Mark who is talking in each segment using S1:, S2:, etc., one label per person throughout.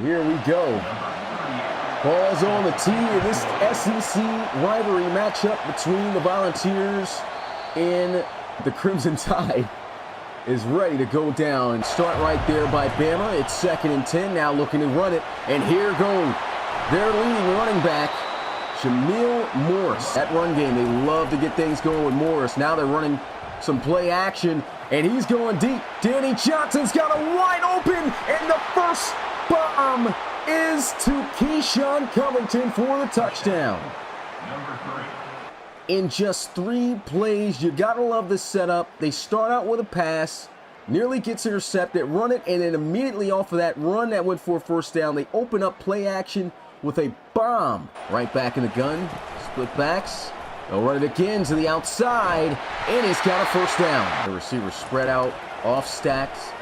S1: Here we go. Ball's on the tee in this SEC rivalry matchup between the Volunteers and the Crimson Tide is ready to go down. Start right there by Bama. It's 2nd and 10, now looking to run it. And here goes their leading running back, Jamil Morris. That run game, they love to get things going with Morris. Now they're running some play action, and he's going deep. Danny Johnson's got a wide open, and the first bomb is to Keyshawn Covington for the touchdown. In just 3 plays, you gotta love this setup. They start out with a pass, nearly gets intercepted, run it, and then immediately off of that run that went for a first down, they open up play action with a bomb. Right back in the gun, split backs. They'll run it again to the outside, and he's got a first down. The receiver spread out, off stacks,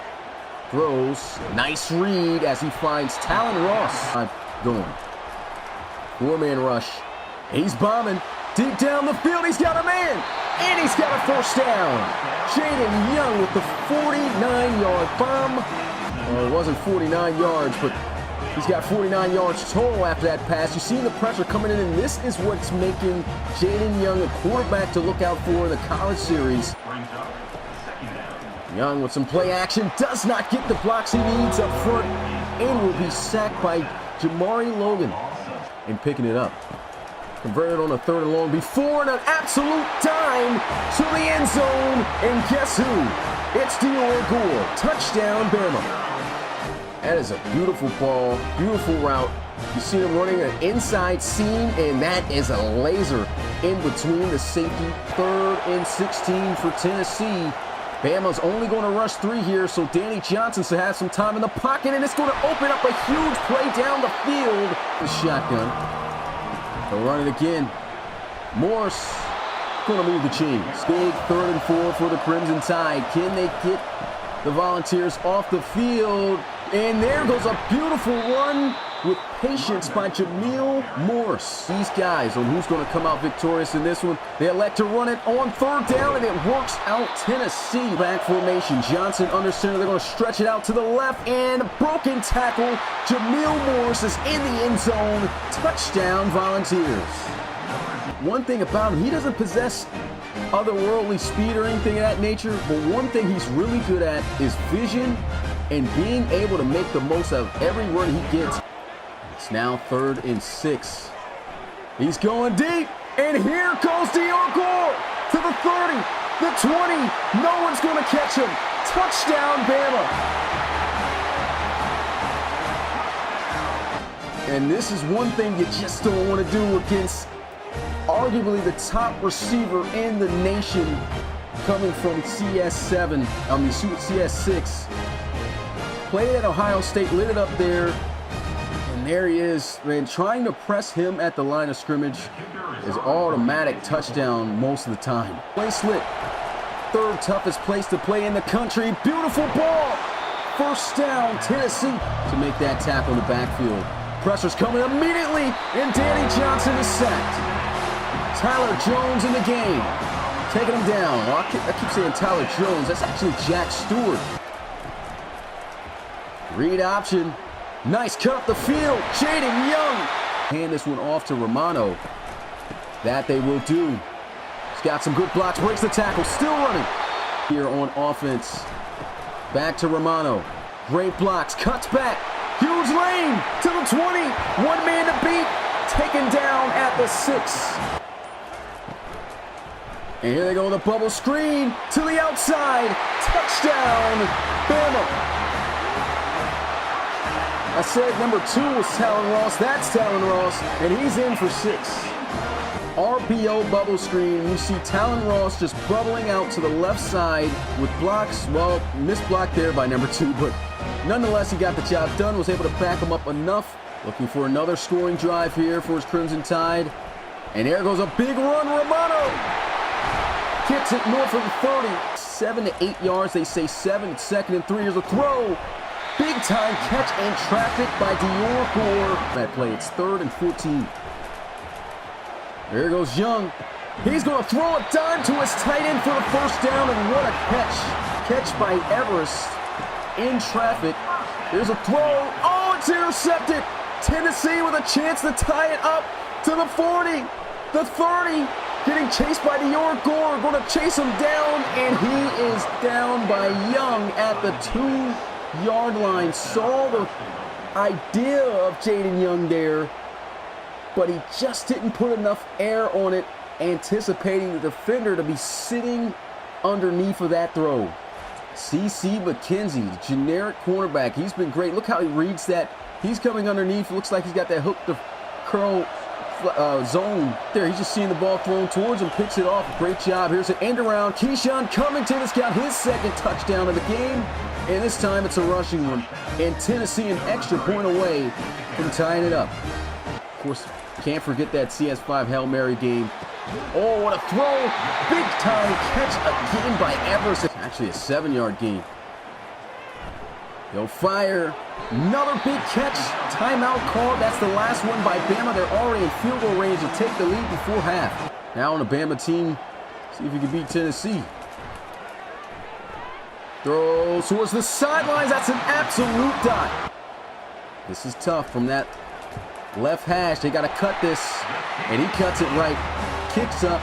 S1: throws, nice read as he finds Talon Ross. Going. 4-man rush. He's bombing. Deep down the field, he's got a man, and he's got a first down. Jaden Young with the 49-yard bomb. Well, it wasn't 49 yards, but he's got 49 yards total after that pass. You see the pressure coming in, and this is what's making Jaden Young a quarterback to look out for in the college series. Young with some play action, does not get the blocks he needs up front, and will be sacked by Jamari Logan. And picking it up. Converted on a 3rd and long before an absolute dime to the end zone. And guess who? It's Dior Gore. Touchdown, Bama. That is a beautiful ball, beautiful route. You see him running an inside seam, and that is a laser in between the safety. 3rd and 16 for Tennessee. Bama's only going to rush 3 here, so Danny Johnson should have some time in the pocket, and it's going to open up a huge play down the field. The shotgun. They'll run it again. Morris going to move the chains. Big 3rd and 4 for the Crimson Tide. Can they get the Volunteers off the field? And there goes a beautiful run with patience by Jamil Morris. These guys on who's going to come out victorious in this one. They elect to run it on 3rd down, and it works out. Tennessee back formation. Johnson under center. They're going to stretch it out to the left, and broken tackle. Jamil Morris is in the end zone. Touchdown, Volunteers. One thing about him, he doesn't possess otherworldly speed or anything of that nature, but one thing he's really good at is vision and being able to make the most out of every run he gets. It's now 3rd and 6. He's going deep, and here goes Dior Gore to the 30, the 20. No one's going to catch him. Touchdown, Bama. And this is one thing you just don't want to do against arguably the top receiver in the nation, coming from CS7, CS6. Played at Ohio State, lit it up there, and there he is, man. Trying to press him at the line of scrimmage is automatic touchdown most of the time. Play slit, 3rd toughest place to play in the country. Beautiful ball, first down, Tennessee to make that tackle in the backfield. Pressure's coming immediately, and Danny Johnson is sacked. Tyler Jones in the game, taking him down. Well, I keep saying Tyler Jones, that's actually Jack Stewart. Read option. Nice cut up the field. Jaden Young. Hand this one off to Romano. That they will do. He's got some good blocks. Breaks the tackle. Still running. Here on offense. Back to Romano. Great blocks. Cuts back. Huge lane to the 20. 1 man to beat. Taken down at the 6. And here they go with a bubble screen to the outside. Touchdown, Bama. I said number 2 was Talon Ross. That's Talon Ross, and he's in for 6. RPO bubble screen. You see Talon Ross just bubbling out to the left side with blocks. Well, missed block there by number 2, but nonetheless, he got the job done, was able to back him up enough. Looking for another scoring drive here for his Crimson Tide. And there goes a big run, Romano. Kicks it north of the 30. 7 to 8 yards, they say 7. It's 2nd and 3. Here's a throw. Big time catch and traffic by Dior Gore. That play, it's 3rd and 14. There goes Young. He's going to throw a dime to his tight end for the first down, and what a catch. Catch by Everest in traffic. There's a throw. Oh, it's intercepted. Tennessee with a chance to tie it up to the 40, the 30. Getting chased by Dior Gore. Going to chase him down, and he is down by Young at the 2-yard line. Saw the idea of Jaden Young there, but he just didn't put enough air on it, anticipating the defender to be sitting underneath of that throw. CeCe McKenzie, the generic cornerback. He's been great. Look how he reads that. He's coming underneath. Looks like he's got that hook to curl zone there. He's just seeing the ball thrown towards him, picks it off. Great job. Here's an end around. Keyshawn Covington has got his second touchdown of the game, and this time it's a rushing one. And Tennessee an extra point away from tying it up. Of course, can't forget that CS5 Hail Mary game. Oh, what a throw. Big time catch again by Evers. Actually a 7-yard gain. They'll fire. Another big catch. Timeout called. That's the last one by Bama. They're already in field goal range to take the lead before half. Now on the Bama team, see if you can beat Tennessee. Throws towards the sidelines. That's an absolute dot. This is tough from that left hash. They got to cut this, and he cuts it right. Kicks up,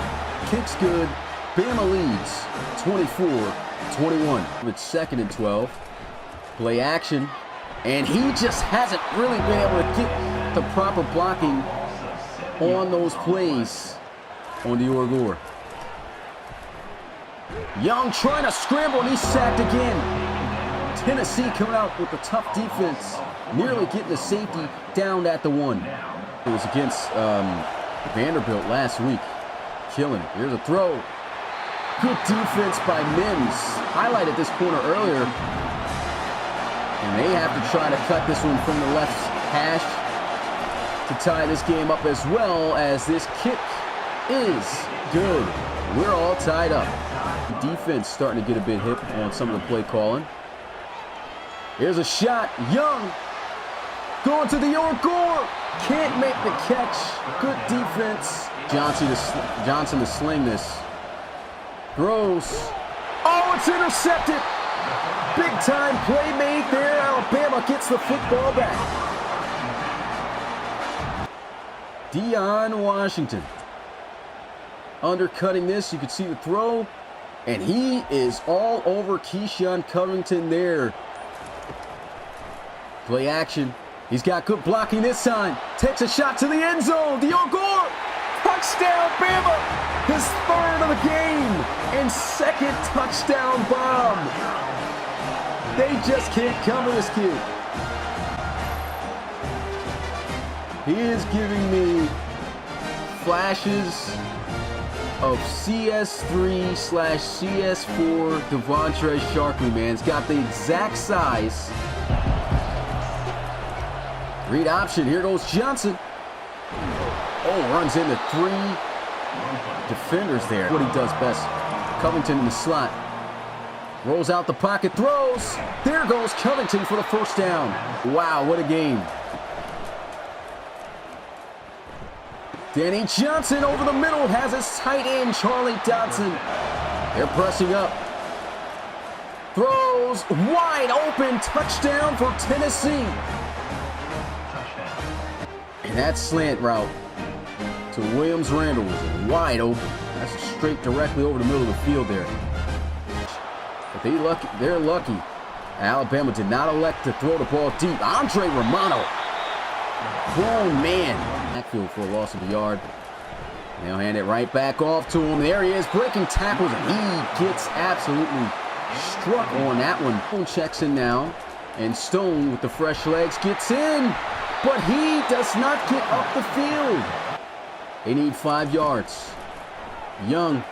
S1: kicks good. Bama leads 24-21. It's 2nd and 12. Play action, and he just hasn't really been able to get the proper blocking on those plays on Dior Gore. Young trying to scramble, and he's sacked again. Tennessee coming out with a tough defense, nearly getting the safety down at the 1. It was against Vanderbilt last week. Killing it. Here's a throw. Good defense by Mims. Highlighted this corner earlier. And they have to try to cut this one from the left hash to tie this game up, as well as this kick is good. We're all tied up. The defense starting to get a bit hip on some of the play calling. Here's a shot. Young going to the Dior Gore. Can't make the catch. Good defense. Johnson to sling this. Throws. Oh, it's intercepted. Big time play made there. Alabama gets the football back. Deion Washington undercutting this. You can see the throw, and he is all over Keyshawn Covington there. Play action. He's got good blocking this time. Takes a shot to the end zone. Dior Gore. Touchdown, Bama. His 3rd of the game. And 2nd touchdown bomb. They just can't cover this kid. He is giving me flashes of CS3/CS4 Devontre Sharkley, man. He's got the exact size. Read option. Here goes Johnson. Oh, runs into 3 defenders there. What he does best. Covington in the slot. Rolls out the pocket. Throws. There goes Covington for the first down. Wow, what a game. Danny Johnson over the middle has his tight end, Charlie Dodson. They're pressing up. Throws. Wide open. Touchdown for Tennessee. And that slant route to Williams-Randall was wide open. That's a straight directly over the middle of the field there. But they're lucky. Alabama did not elect to throw the ball deep. Andre Romano. Oh, man. Backfield for a loss of a yard. They'll hand it right back off to him. There he is, breaking tackles, and he gets absolutely struck on that one. Stone checks in now, and Stone with the fresh legs gets in, but he does not get up the field. They need 5 yards. Young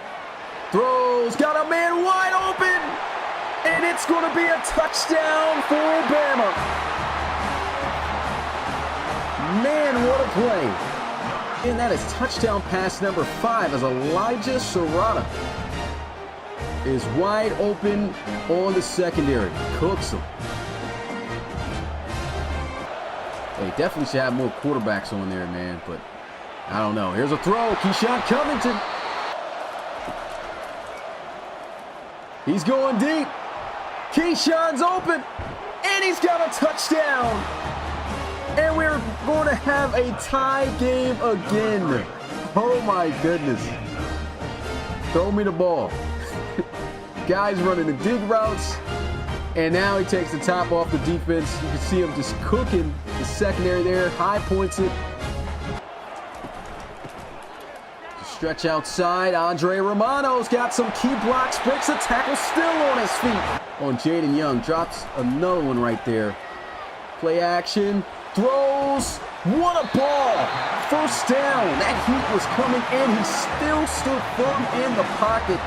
S1: throws, got a man wide open, and it's going to be a touchdown for Bama. Man, what a play. And that is touchdown pass number 5 as Elijah Serrata is wide open on the secondary. Cooks him. They definitely should have more quarterbacks on there, man, but I don't know. Here's a throw. Keyshawn Covington. He's going deep. Keyshawn's open, and he's got a touchdown. And we're going to have a tie game again. Oh my goodness. Throw me the ball. Guys running the dig routes. And now he takes the top off the defense. You can see him just cooking the secondary there. High points it. Stretch outside. Andre Romano's got some key blocks. Breaks a tackle, still on his feet. On Jaden Young. Drops another one right there. Play action. Throws. What a ball. First down. That heat was coming in. He still stood firm in the pocket.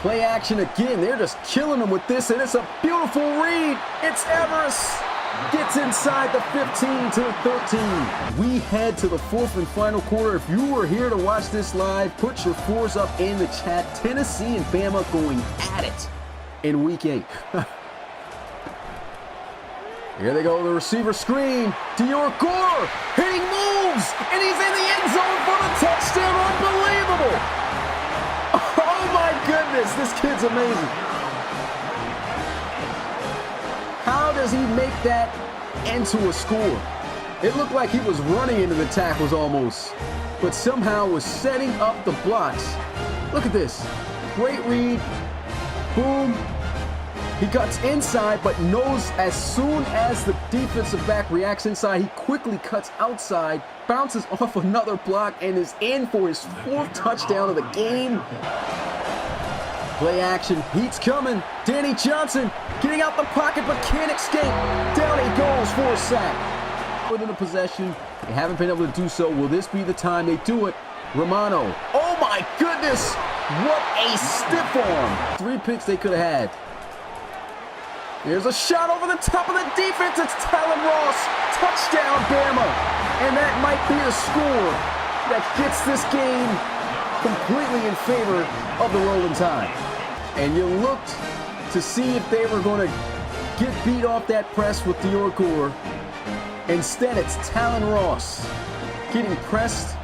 S1: Play action again. They're just killing him with this, and it's a beautiful read. It's Everest. Gets inside the 15 to the 13. We head to the fourth and final quarter. If you were here to watch this live, put your fours up in the chat. Tennessee and Bama going at it in week 8. Here they go, the receiver screen. Dior Gore hitting moves, and he's in the end zone for the touchdown. Unbelievable. Oh my goodness, this kid's amazing. How does he make that into a score? It looked like he was running into the tackles almost, but somehow was setting up the blocks. Look at this. Great read. Boom. He cuts inside, but knows as soon as the defensive back reacts inside, he quickly cuts outside, bounces off another block, and is in for his 4th touchdown of the game. Play action, heat's coming. Danny Johnson getting out the pocket, but can't escape. Down he goes for a sack. Within the possession, they haven't been able to do so. Will this be the time they do it? Romano. Oh my goodness! What a stiff arm. 3 picks they could have had. Here's a shot over the top of the defense. It's Talon Ross. Touchdown, Bama. And that might be a score that gets this game completely in favor of the Rolling Tide. And you looked to see if they were going to get beat off that press with Dior Gore. Instead, it's Talon Ross getting pressed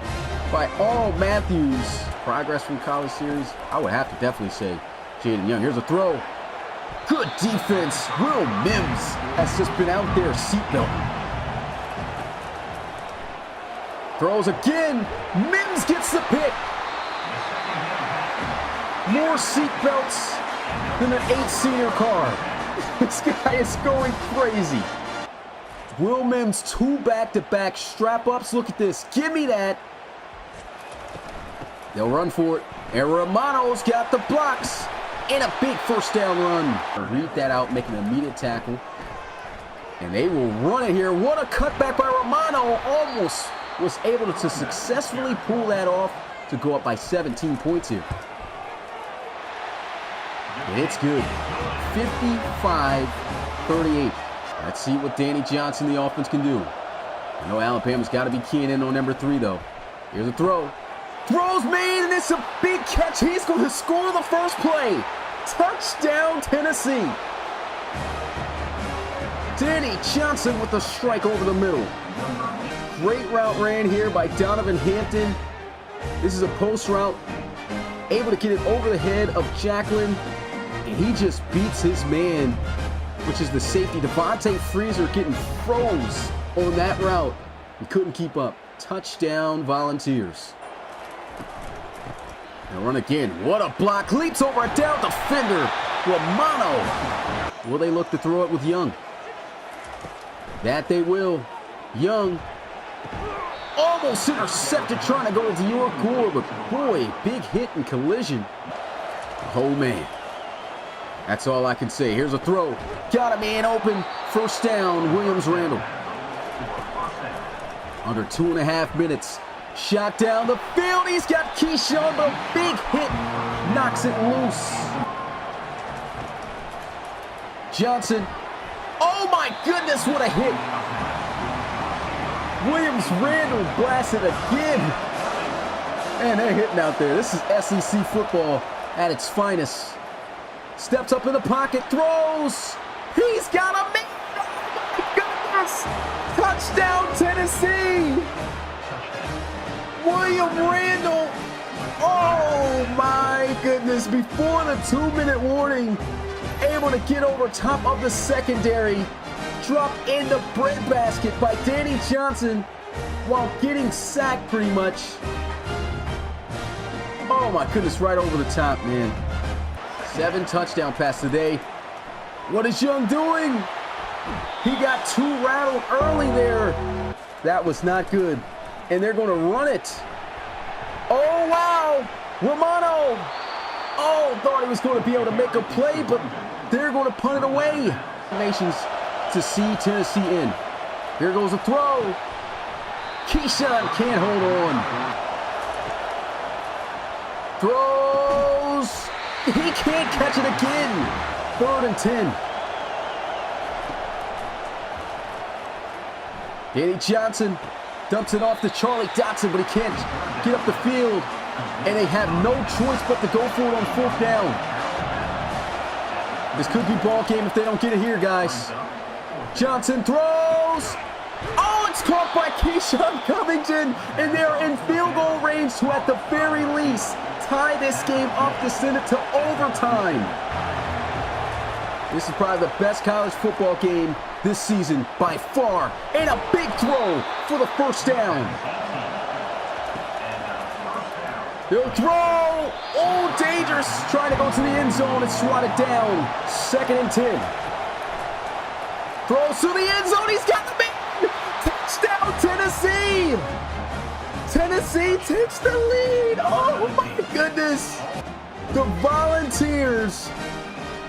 S1: by Arnold Matthews. Progress from college series, I would have to definitely say Jaden Young. Here's a throw. Good defense. Will Mims has just been out there seatbelting. Throws again. Mims gets the pick. More seatbelts than an 8 senior car. This guy is going crazy. Will Mims, 2 back-to-back strap-ups. Look at this. Give me that. They'll run for it. And Romano's got the blocks. And a big first down run. Read that out, make an immediate tackle. And they will run it here. What a cutback by Romano. Almost was able to successfully pull that off to go up by 17 points here. And it's good. 55-38. Let's see what Danny Johnson, the offense, can do. I know Alabama's got to be keying in on number 3, though. Here's a throw. Throws made, and it's a big catch. He's going to score the first play. Touchdown, Tennessee. Danny Johnson with the strike over the middle. Great route ran here by Donovan Hampton. This is a post route. Able to get it over the head of Jacqueline. And he just beats his man, which is the safety. Devontae Freezer getting froze on that route. He couldn't keep up. Touchdown, Volunteers. And run again. What a block. Leaps over a down defender. Romano. Will they look to throw it with Young? That they will. Young almost intercepted trying to go to Dior Gore, but boy, big hit and collision. Oh man. That's all I can say. Here's a throw. Got a man open. First down, Williams-Randall. Under 2.5 minutes. Shot down the field. He's got Keyshawn, but a big hit knocks it loose. Johnson. Oh my goodness, what a hit. Williams-Randall blasted again. Man, they're hitting out there. This is SEC football at its finest. Steps up in the pocket, throws. He's got a man. Oh my goodness. Touchdown, Tennessee. William Randall. Oh my goodness. Before the 2-minute warning, able to get over top of the secondary. dropped in the breadbasket by Danny Johnson while getting sacked pretty much. Oh my goodness, right over the top, man. 7 touchdown pass today. What is Young doing? He got 2 rattled early there. That was not good. And they're going to run it. Oh, wow. Romano. Oh, thought he was going to be able to make a play, but they're going to punt it away. Nations to see Tennessee in. Here goes a throw. Keyshawn can't hold on. Throws. He can't catch it again. 3rd and 10. Danny Johnson dumps it off to Charlie Dotson, but he can't get up the field. And they have no choice but to go for it on 4th down. This could be ball game if they don't get it here, guys. Johnson throws. Oh, it's caught by Keyshawn Covington. And they're in field goal range to, at the very least, tie this game up to send it to overtime. This is probably the best college football game this season by far. And a big throw for the 1st down. He'll throw. Oh, dangerous. Trying to go to the end zone and swat it down. 2nd and 10. Throws to the end zone. He's got the man. Touchdown, Tennessee. Tennessee takes the lead. Oh, my goodness. The Volunteers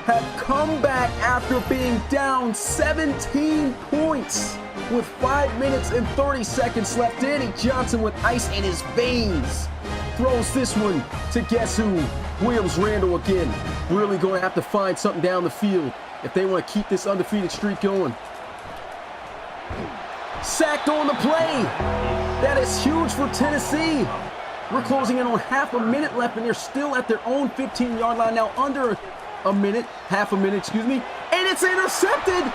S1: have come back after being down 17 points with 5 minutes and 30 seconds left. Danny Johnson with ice in his veins throws this one to guess who? Williams Randall again. Really going to have to find something down the field if they want to keep this undefeated streak going. Sacked on the play. That is huge for Tennessee. We're closing in on half a minute left, and they're still at their own 15-yard line now, under a minute, half a minute, excuse me, and it's intercepted.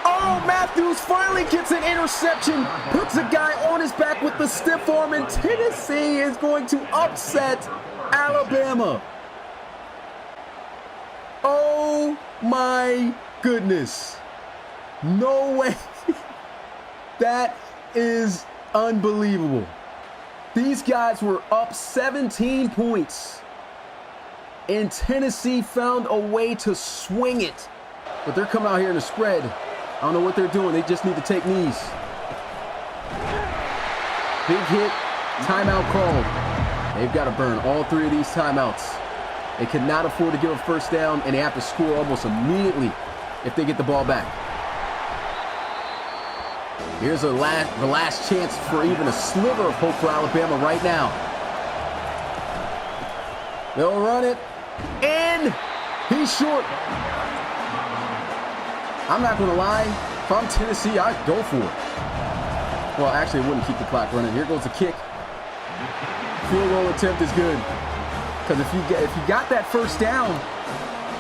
S1: Oh, Matthews finally gets an interception, puts a guy on his back with the stiff arm, and Tennessee is going to upset Alabama. Oh my goodness. No way. That is unbelievable. These guys were up 17 points, and Tennessee found a way to swing it. But they're coming out here in the spread. I don't know what they're doing. They just need to take knees. Big hit, timeout called. They've got to burn all 3 of these timeouts. They cannot afford to give a 1st down, and they have to score almost immediately if they get the ball back. Here's the last chance for even a sliver of hope for Alabama right now. They'll run it, and he's short. I'm not going to lie. If I'm Tennessee, I'd go for it. Well, actually, it wouldn't keep the clock running. Here goes the kick. Field goal attempt is good. Because if you got that 1st down,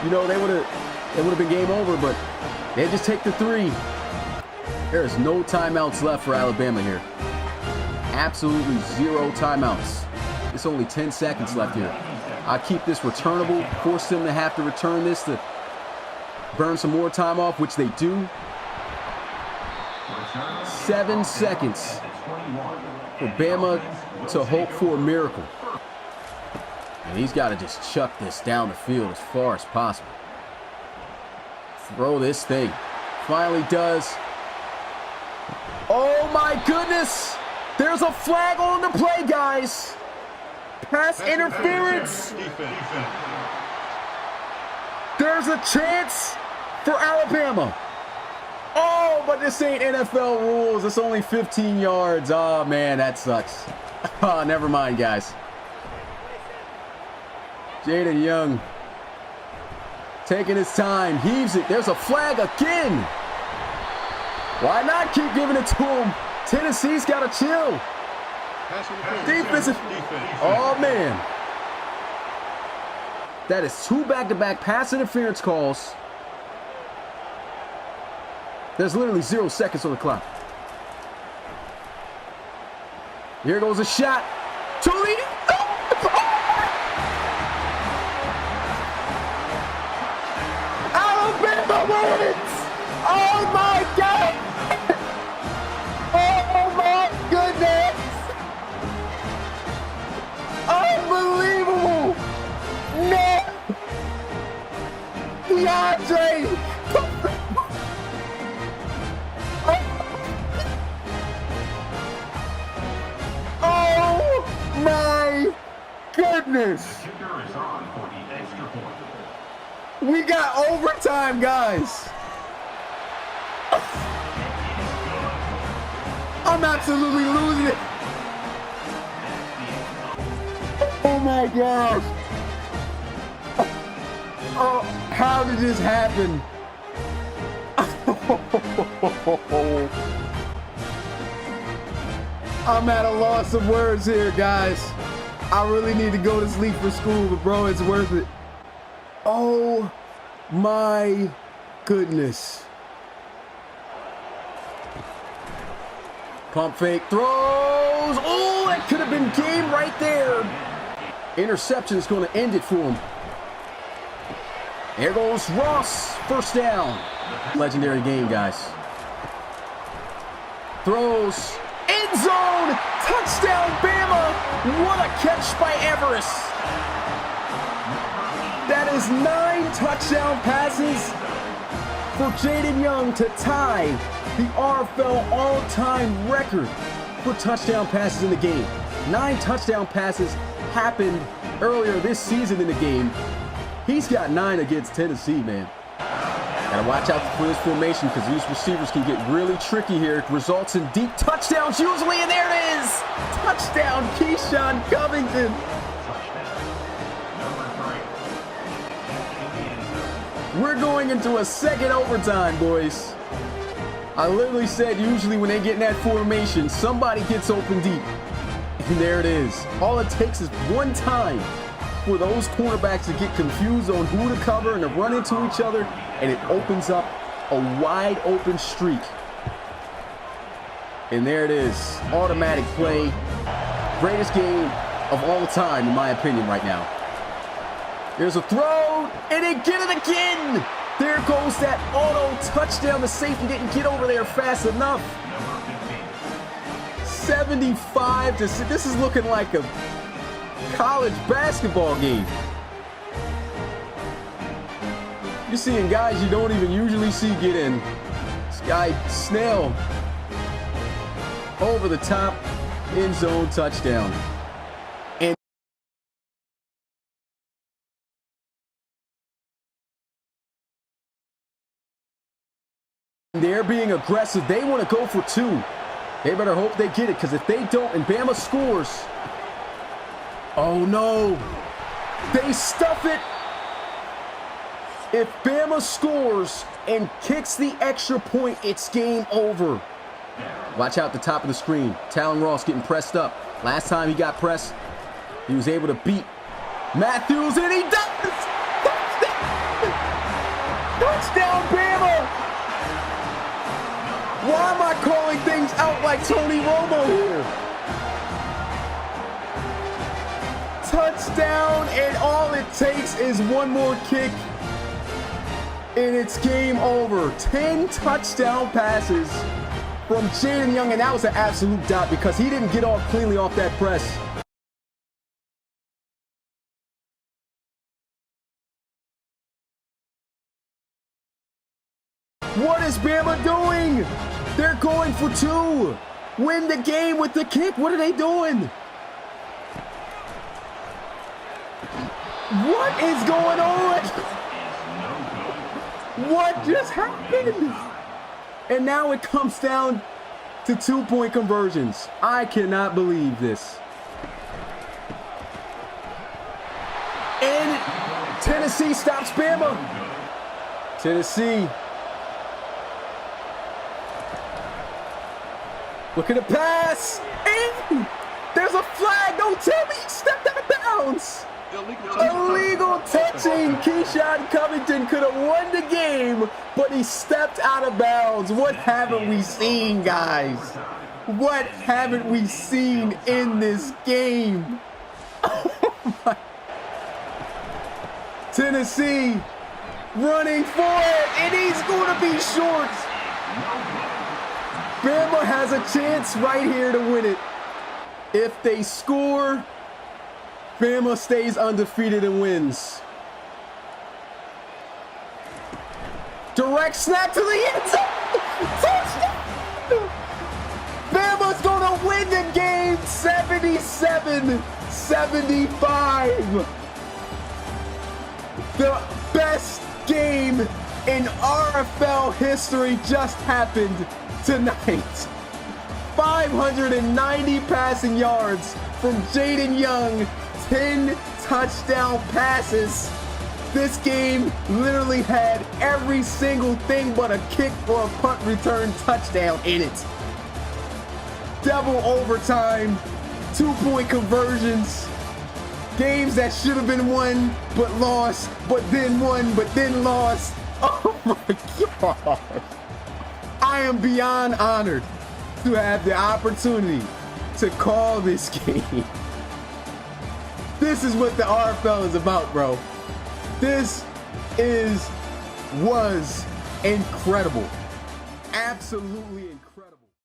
S1: you know, it would have been game over, but they just take the 3. There is no timeouts left for Alabama here. Absolutely 0 timeouts. It's only 10 seconds left here. I keep this returnable, force them to have to return this to burn some more time off, which they do. 7 seconds for Bama to hope for a miracle. And he's got to just chuck this down the field as far as possible. Throw this thing. Finally does. Oh my goodness! There's a flag on the play, guys! Pass interference! There's a chance for Alabama. Oh, but this ain't NFL rules. It's only 15 yards. Oh, man, that sucks. Oh, never mind, guys. Jaden Young taking his time. Heaves it. There's a flag again. Why not keep giving it to him? Tennessee's got to chill. Defensive. Oh, man. That is 2 back-to-back pass interference calls. There's literally 0 seconds on the clock. Here goes a shot. To the... Alabama wins! Oh my God! Jay! Oh my goodness! We got overtime, guys. I'm absolutely losing it. Oh my gosh. Oh, how did this happen? I'm at a loss of words here, guys. I really need to go to sleep for school, but bro, it's worth it. Oh my goodness. Pump fake, throws. Oh, that could have been game right there. Interception is going to end it for him. There goes Ross, first down. Legendary game, guys. Throws, end zone, touchdown Bama. What a catch by Everest. That is 9 touchdown passes for Jaden Young to tie the RFL all-time record for touchdown passes in the game. 9 touchdown passes happened earlier this season in the game. He's got 9 against Tennessee, man. Gotta watch out for this formation because these receivers can get really tricky here. It results in deep touchdowns usually, and there it is! Touchdown, Keyshawn Covington. We're going into a second overtime, boys. I literally said usually when they get in that formation, somebody gets open deep. And there it is. All it takes is one time for those cornerbacks to get confused on who to cover and to run into each other, and it opens up a wide open streak. And there it is. Automatic play. Greatest game of all time, in my opinion, right now. There's a throw, and they get it again. There goes that auto touchdown. The safety didn't get over there fast enough. 75 to 6. This is looking like a college basketball game. You're seeing guys you don't even usually see get in. This guy Snell over the top, end zone touchdown. And they're being aggressive. They want to go for 2. They better hope they get it, because if they don't and Bama scores, oh no, they stuff it. If Bama scores and kicks the extra point, it's game over. Watch out the top of the screen. Talon Ross getting pressed up. Last time he got pressed, he was able to beat Matthews, and he does! Touchdown! Touchdown, Bama! Why am I calling things out like Tony Romo here? Touchdown, and all it takes is one more kick, and it's game over. 10 touchdown passes from Jaden Young, and that was an absolute dot because he didn't get off cleanly off that press. What is Bama doing? They're going for 2. Win the game with the kick. What are they doing? What is going on? What just happened? And now it comes down to 2-point conversions. I cannot believe this. And Tennessee stops Bama. Tennessee. Look at the pass. And there's a flag. Don't tell me he stepped out of bounds. Illegal touching. Keyshawn Covington could have won the game, but he stepped out of bounds. What haven't we seen, guys? What haven't we seen in this game? Oh my. Tennessee running for it, and he's going to be short. Bama has a chance right here to win it. If they score, Bama stays undefeated and wins. Direct snap to the end zone. Touchdown. Bama's going to win the game 77-75. The best game in RFL history just happened tonight. 590 passing yards from Jaden Young, 10 touchdown passes. This game literally had every single thing but a kick or a punt return touchdown in it. Double overtime, 2-point conversions, games that should have been won but lost, but then won, but then lost. Oh my God. I am beyond honored to have the opportunity to call this game. This is what the RFL is about, bro. This was incredible. Absolutely incredible.